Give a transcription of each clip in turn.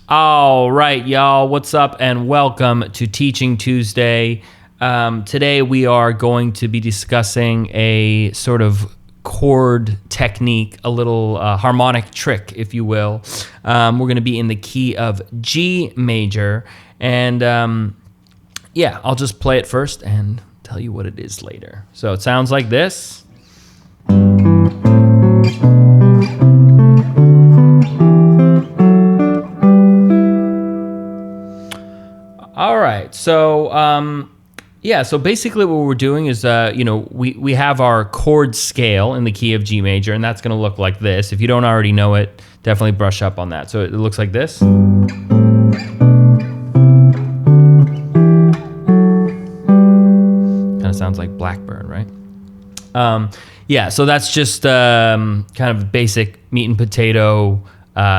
All right, y'all, what's up and welcome to Teaching Tuesday. Today we are going to be discussing a sort of chord technique, a little harmonic trick, if you will. We're going to be in the key of G major, and I'll just play it first and tell you what it is later. So it sounds like this. All right, so so basically what we're doing is, we have our chord scale in the key of G major, and that's going to look like this. If you don't already know it, definitely brush up on that. So it looks like this. Kind of sounds like Blackbird, right? So that's just kind of basic meat and potato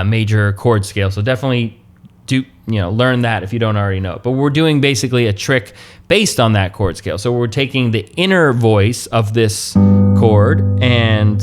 major chord scale. So definitely learn that if you don't already know it. But we're doing basically a trick based on that chord scale. So we're taking the inner voice of this chord, and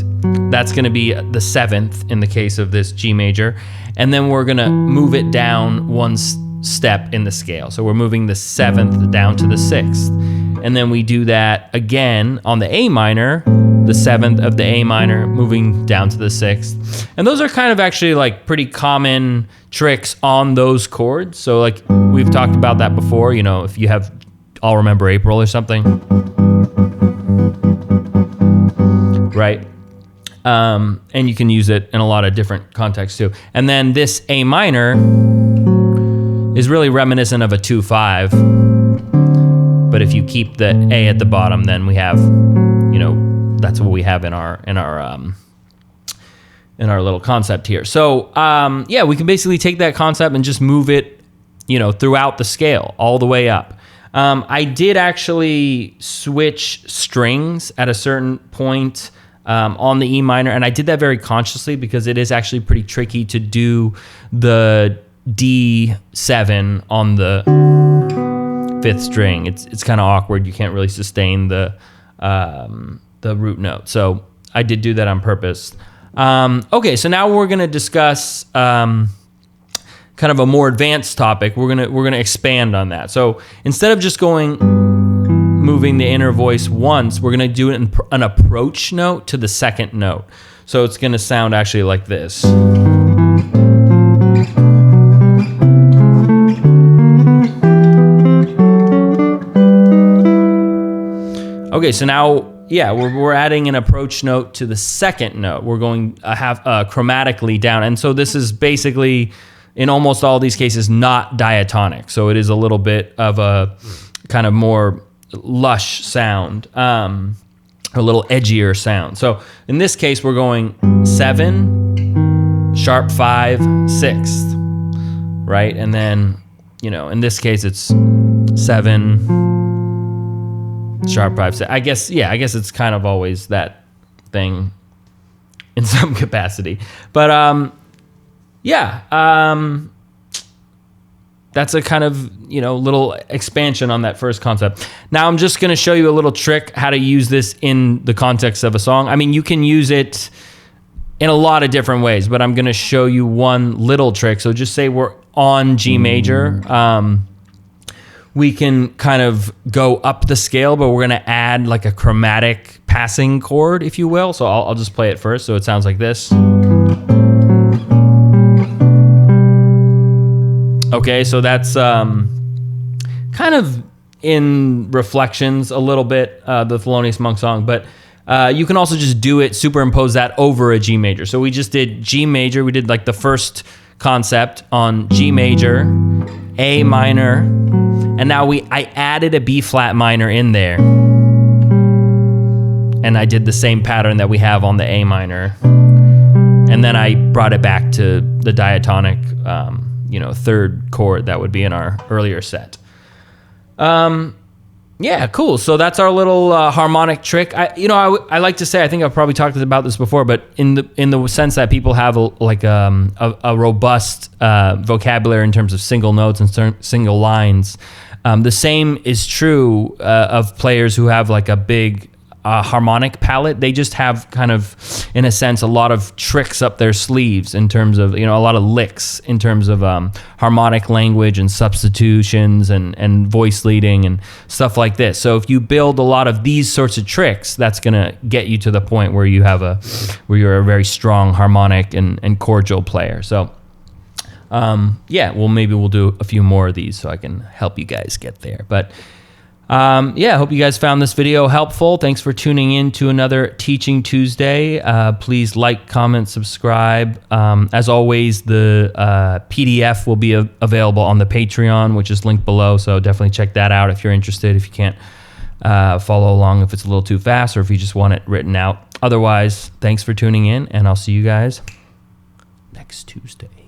that's going to be the seventh in the case of this G major. And then we're going to move it down one step in the scale. So we're moving the seventh down to the sixth. And then we do that again on the A minor, the seventh of the A minor, moving down to the sixth. And those are kind of actually like pretty common tricks on those chords. So like we've talked about that before, if you have I'll Remember April or something, right? And you can use it in a lot of different contexts too. And then this A minor is really reminiscent of a 2-5. But if you keep the A at the bottom, then we have, that's what we have in our little concept here. So we can basically take that concept and just move it, throughout the scale all the way up. I did actually switch strings at a certain point on the E minor, and I did that very consciously because it is actually pretty tricky to do the D7 on the fifth string. It's kind of awkward. You can't really sustain the root note. So I did do that on purpose. Okay, so now we're gonna discuss kind of a more advanced topic. We're gonna expand on that. So instead of just moving the inner voice once, we're gonna do it in an approach note to the second note. So it's gonna sound actually like this. Okay, so now, we're adding an approach note to the second note. We're going to have chromatically down. And so this is basically, in almost all these cases, not diatonic. So it is a little bit of a kind of more lush sound, a little edgier sound. So in this case, we're going 7, sharp 5, 6th, right? And then, in this case, it's 7, sharp 5, 6. I guess it's kind of always that thing in some capacity. But that's a kind of little expansion on that first concept. Now I'm just going to show you a little trick how to use this in the context of a song. I mean, you can use it in a lot of different ways, but I'm going to show you one little trick. So just say we're on G major. We can kind of go up the scale, but we're going to add like a chromatic passing chord, if you will. So I'll just play it first. So it sounds like this. Okay, so that's kind of in Reflections a little bit, the Thelonious Monk song, but you can also just superimpose that over a G major. So we just did G major. We did like the first concept on G major, A minor, and now I added a B flat minor in there. And I did the same pattern that we have on the A minor. And then I brought it back to the diatonic, third chord that would be in our earlier set. Cool. So that's our little harmonic trick. I like to say, I think I've probably talked about this before, but in the sense that people have a robust vocabulary in terms of single notes and single lines. The same is true of players who have like a big harmonic palette. They just have kind of, in a sense, a lot of tricks up their sleeves in terms of, a lot of licks in terms of harmonic language and substitutions and voice leading and stuff like this. So if you build a lot of these sorts of tricks, that's going to get you to the point where you're a very strong harmonic and cordial player. So maybe we'll do a few more of these so I can help you guys get there. But I hope you guys found this video helpful. Thanks for tuning in to another Teaching Tuesday. Please like, comment, subscribe. As always, the PDF will be available on the Patreon, which is linked below. So definitely check that out if you're interested, if you can't follow along, if it's a little too fast, or if you just want it written out. Otherwise, thanks for tuning in, and I'll see you guys next Tuesday.